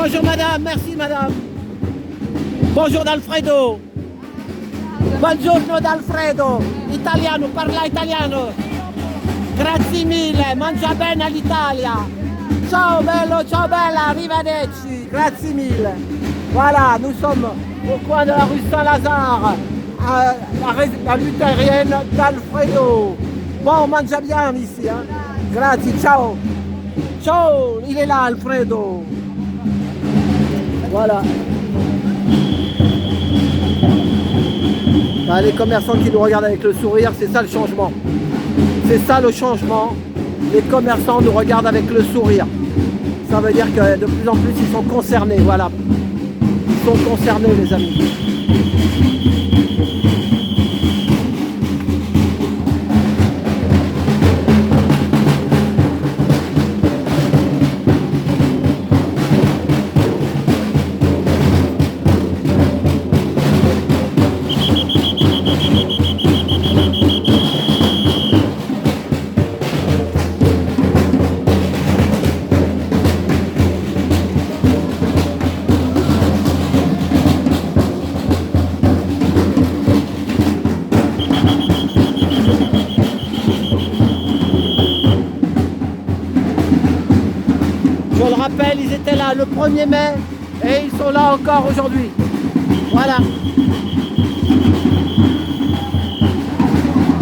Bonjour madame, merci madame. Bonjour d'Alfredo. Buongiorno d'Alfredo. Italiano, parla italiano. Grazie mille, mangia bene all'Italia. Ciao bello, ciao bella, arrivederci. Grazie mille. Voilà, nous sommes au coin de la rue Saint-Lazare, à la luthérienne d'Alfredo. Bon, on mange bien ici, hein. Grazie, ciao. Ciao, il est là Alfredo. Voilà. Bah, les commerçants qui nous regardent avec le sourire, c'est ça le changement. C'est ça le changement. Les commerçants nous regardent avec le sourire. Ça veut dire que de plus en plus ils sont concernés, voilà. Ils sont concernés les amis. Je le rappelle, ils étaient là le 1er mai et ils sont là encore aujourd'hui. Voilà.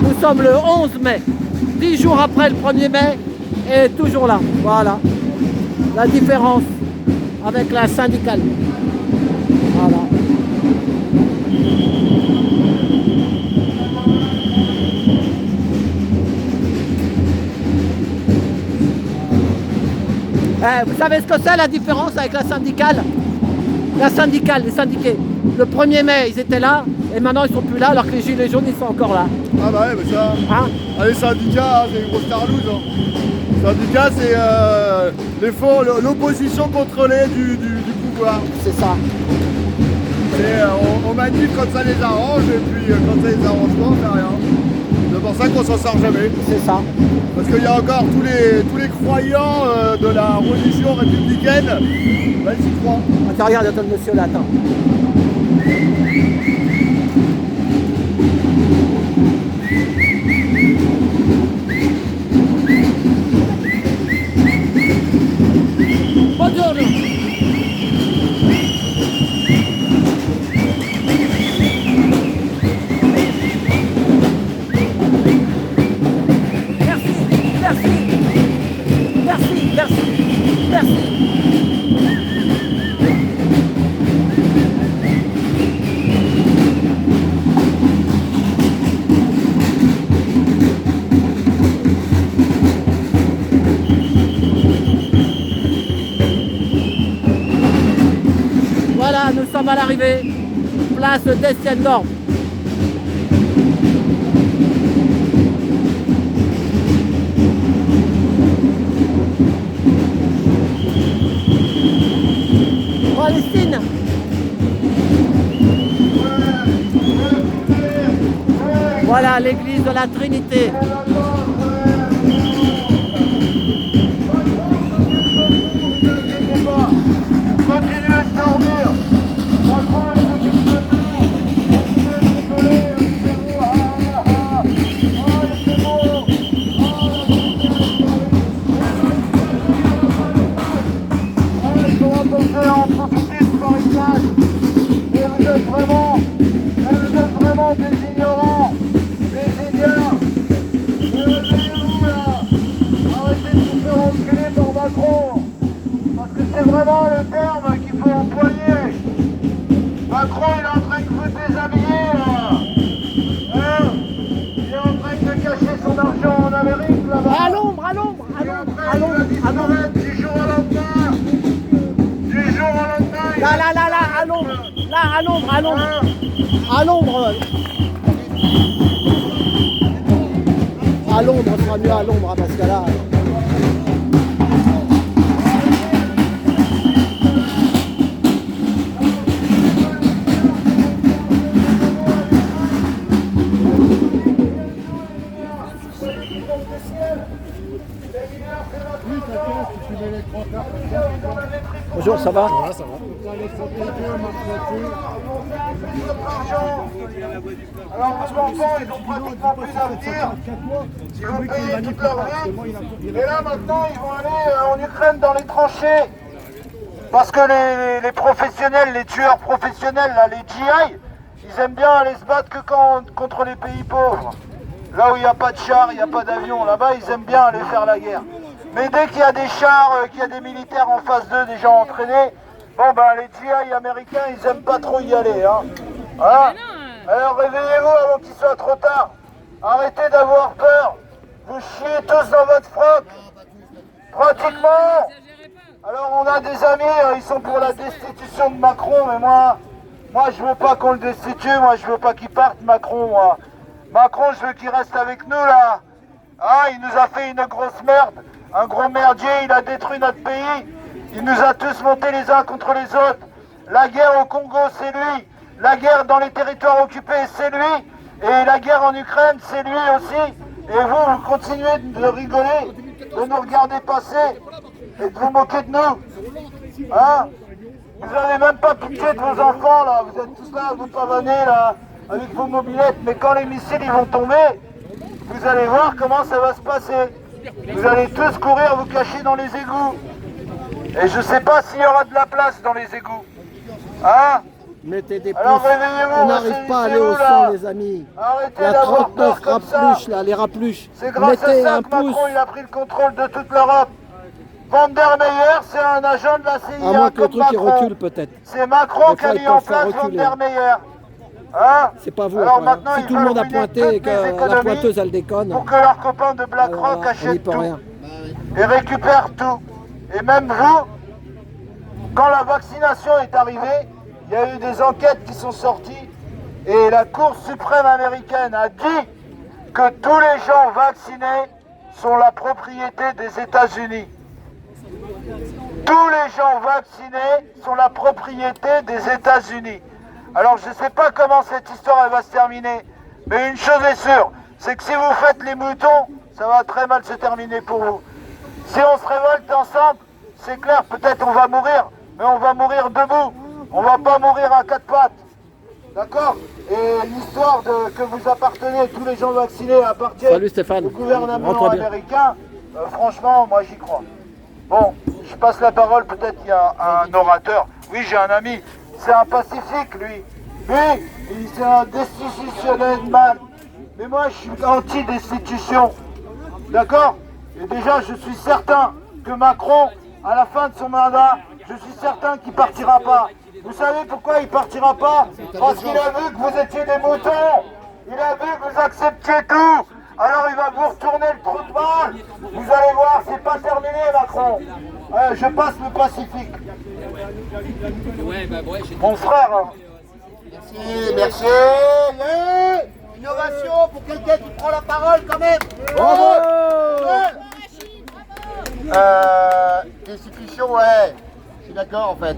Nous sommes le 11 mai, 10 jours après le 1er mai et toujours là. Voilà. La différence avec la syndicale. Voilà. Vous savez ce que c'est la différence avec la syndicale? La syndicale, les syndiqués. Le 1er mai, ils étaient là, et maintenant ils sont plus là, alors que les gilets jaunes, ils sont encore là. Ah bah ouais, mais ça... Hein? Les syndicats, c'est une grosse tarlouse. Hein. Les syndicats, c'est l'opposition contrôlée du pouvoir. C'est ça. On manif quand ça les arrange, et puis quand ça les arrange pas, on fait rien. C'est pour ça qu'on s'en sort jamais. C'est ça. Parce qu'il y a encore tous les croyants de la religion républicaine, bah, ils y croient. Attends, regarde, attends le monsieur là, attends. Buongiorno. Merci. Voilà, nous sommes à l'arrivée, place d'Estienne-Dorme. Palestine. Voilà l'église de la Trinité. Continuez à dormir. Des ignorants, des idiots, réveillez-vous là, arrêtez de vous faire enculer par Macron, parce que c'est vraiment le terme qu'il faut employer. Macron il est en train de vous déshabiller là, hein, il est en train de cacher son argent en Amérique là-bas. À l'ombre, à l'ombre, à l'ombre, à l'ombre, à l'ombre. Du jour à lendemain, du jour au lendemain. Là, à l'ombre, là, à l'ombre, à l'ombre, à l'ombre. À l'ombre, on sera mieux à l'ombre, hein, parce que là... Oui, ça fait, si tu mets les trois quarts, Bonjour, ça va? Ouais, ça va. Alors vos enfants, ils ont pratiquement plus d'avenir. Ils vont payer toute leur vie. Et là maintenant, ils vont aller en Ukraine dans les tranchées. Parce que les professionnels, les tueurs professionnels, là, les GI, ils aiment bien aller se battre que contre les pays pauvres. Là où il n'y a pas de chars, il n'y a pas d'avions, là-bas, ils aiment bien aller faire la guerre. Mais dès qu'il y a des chars, qu'il y a des militaires en face d'eux, des gens entraînés, bon ben les GI américains, ils aiment pas trop y aller. Hein. Voilà. Alors réveillez-vous avant qu'il soit trop tard. Arrêtez d'avoir peur. Vous chiez tous dans votre froc. Pratiquement. Alors on a des amis, ils sont pour la destitution de Macron, mais moi je veux pas qu'on le destitue, moi je veux pas qu'il parte Macron, moi. Macron, je veux qu'il reste avec nous là. Ah, il nous a fait une grosse merde, un gros merdier, il a détruit notre pays. Il nous a tous montés les uns contre les autres. La guerre au Congo, c'est lui. La guerre dans les territoires occupés, c'est lui. Et la guerre en Ukraine, c'est lui aussi. Et vous continuez de rigoler, de nous regarder passer et de vous moquer de nous. Hein? Vous n'avez même pas pitié de vos enfants là. Vous êtes tous là, vous pavanez là, avec vos mobilettes. Mais quand les missiles ils vont tomber, vous allez voir comment ça va se passer. Vous allez tous courir vous cacher dans les égouts. Et je sais pas s'il y aura de la place dans les égouts. Hein? Mettez des pouces. Alors réveillez-vous, On n'arrive pas à aller au sang, les amis. Arrêtez Il y a d'avoir peur 39 comme ça. rapluches, là, les rapluches. C'est grâce Mettez à ça un que pouce. Macron il a pris le contrôle de toute l'Europe. Van der Meyer, c'est un agent de la CIA À moins que le comme truc il Macron. recule peut-être. C'est Macron Des qui a fois, ils mis en peuvent faire place Van reculer. der Meyer. Hein? C'est pas vous. Alors après, hein. maintenant, Si ils tout le monde a veulent pointé ruiner et que toutes les la économies pointeuse elle déconne, pour que leurs copains de BlackRock on n'y achètent peut tout rien. et récupèrent tout. Et même vous, quand la vaccination est arrivée, il y a eu des enquêtes qui sont sorties et la Cour suprême américaine a dit que tous les gens vaccinés sont la propriété des États-Unis. Tous les gens vaccinés sont la propriété des États-Unis. Alors je ne sais pas comment cette histoire elle va se terminer, mais une chose est sûre, c'est que si vous faites les moutons, ça va très mal se terminer pour vous. Si on se révolte ensemble, c'est clair, peut-être on va mourir, mais on va mourir debout. On va pas mourir à quatre pattes. D'accord? Et l'histoire que vous appartenez, tous les gens vaccinés appartiennent Salut Stéphane. au gouvernement Rentre bien. américain, franchement, moi j'y crois. Bon, je passe la parole, peut-être il y a un orateur. Oui, j'ai un ami, c'est un pacifique, lui. Lui, c'est un destitutionnel. Mais moi, je suis anti-destitution. D'accord? Et déjà, je suis certain que Macron, à la fin de son mandat, je suis certain qu'il partira pas. Vous savez pourquoi il partira pas? Parce qu'il a vu que vous étiez des moutons. Il a vu que vous acceptiez tout. Alors il va vous retourner le trou de balle. Vous allez voir, c'est pas terminé, Macron. Je passe le Pacifique. Mon frère. Hein. Merci, merci. Yeah. Innovation pour quelqu'un qui prend la parole quand même. Destitution, ouais. Je suis d'accord en fait.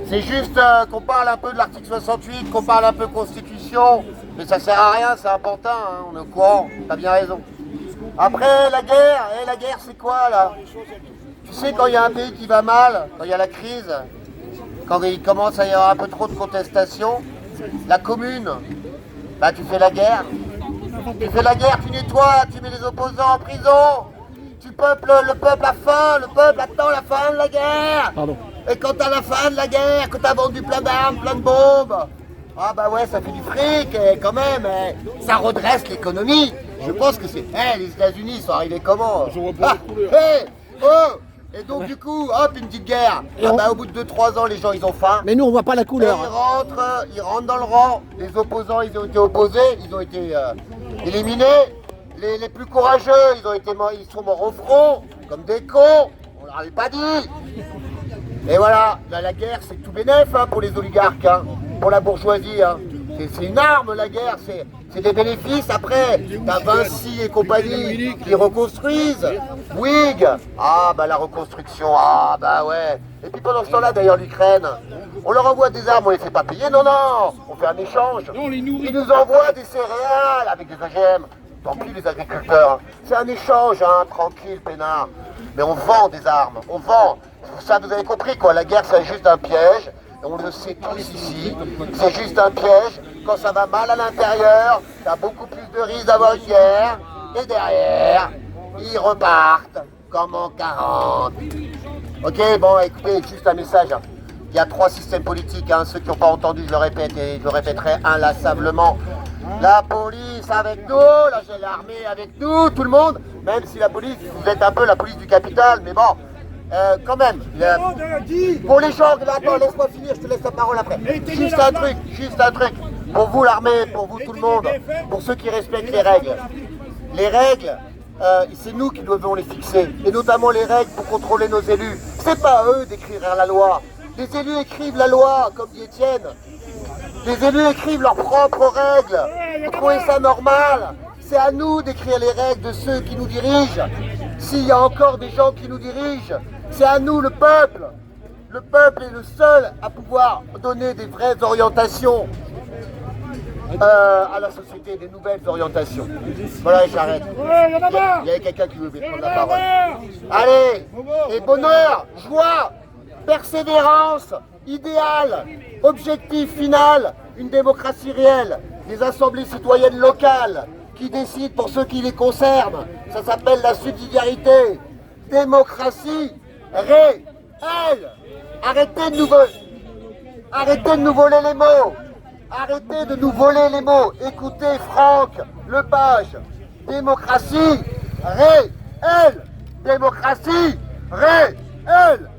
C'est juste qu'on parle un peu de l'article 68, qu'on parle un peu constitution, mais ça sert à rien, c'est important, hein, on est au courant, t'as bien raison. Après la guerre c'est quoi là? Tu sais quand il y a un pays qui va mal, quand il y a la crise, quand il commence à y avoir un peu trop de contestation, la commune, bah tu fais la guerre. Tu fais la guerre, tu nettoies, tu mets les opposants en prison, tu peuples, le peuple a faim, le peuple attend la fin de la guerre. Pardon. Et quand t'as la fin de la guerre, que t'as vendu plein d'armes, plein de bombes, ah bah ouais, ça fait du fric, et quand même, ça redresse l'économie. Je pense que c'est... les États-Unis sont arrivés comment? Et donc du coup, hop, une petite guerre. Et Ah bah au bout de 2-3 ans, les gens, ils ont faim. Mais nous on voit pas la Et couleur. ils rentrent dans le rang. Les opposants, ils ont été opposés, ils ont été éliminés. Les plus courageux, ils sont morts au front, comme des cons. On leur avait pas dit. Et voilà, là, la guerre, c'est tout bénef hein, pour les oligarques, hein, pour la bourgeoisie. Hein. C'est une arme, la guerre, c'est des bénéfices. Après, t'as Vinci et compagnie qui reconstruisent. Bouygues, ah bah la reconstruction, ah bah ouais. Et puis pendant ce temps-là, d'ailleurs, l'Ukraine, on leur envoie des armes, on les fait pas payer, non, on fait un échange. Ils nous envoient des céréales avec des OGM. Tant pis les agriculteurs, c'est un échange, hein, tranquille, peinard. Mais on vend des armes, on vend. Ça, vous avez compris quoi, la guerre c'est juste un piège. On le sait tous ici, c'est juste un piège. Quand ça va mal à l'intérieur, tu as beaucoup plus de risques d'avoir une guerre. Et derrière, ils repartent comme en 40. Ok, bon, écoutez, juste un message. Il y a 3 systèmes politiques, hein. Ceux qui n'ont pas entendu, je le répète et je le répéterai inlassablement. La police avec nous, l'armée avec nous, tout le monde. Même si la police, vous êtes un peu la police du capital, mais bon, quand même. Pour les gens, attends, laisse-moi finir, je te laisse la parole après. Juste un truc. Pour vous l'armée, pour vous tout le monde, pour ceux qui respectent les règles. Les règles, c'est nous qui devons les fixer, et notamment les règles pour contrôler nos élus. C'est pas à eux d'écrire la loi. Les élus écrivent la loi, comme dit Étienne. Les élus écrivent leurs propres règles. Vous trouvez ça normal? C'est à nous d'écrire les règles de ceux qui nous dirigent. S'il y a encore des gens qui nous dirigent, c'est à nous, le peuple. Le peuple est le seul à pouvoir donner des vraies orientations à la société, des nouvelles orientations. Voilà, j'arrête. Il y avait quelqu'un qui veut prendre la parole. Allez, et bonheur, joie, persévérance, idéal, objectif final, une démocratie réelle, des assemblées citoyennes locales qui décident pour ceux qui les concernent. Ça s'appelle la subsidiarité. Démocratie réelle. Arrêtez de nous voler les mots. Arrêtez de nous voler les mots. Écoutez Franck Lepage. Démocratie réelle. Démocratie réelle.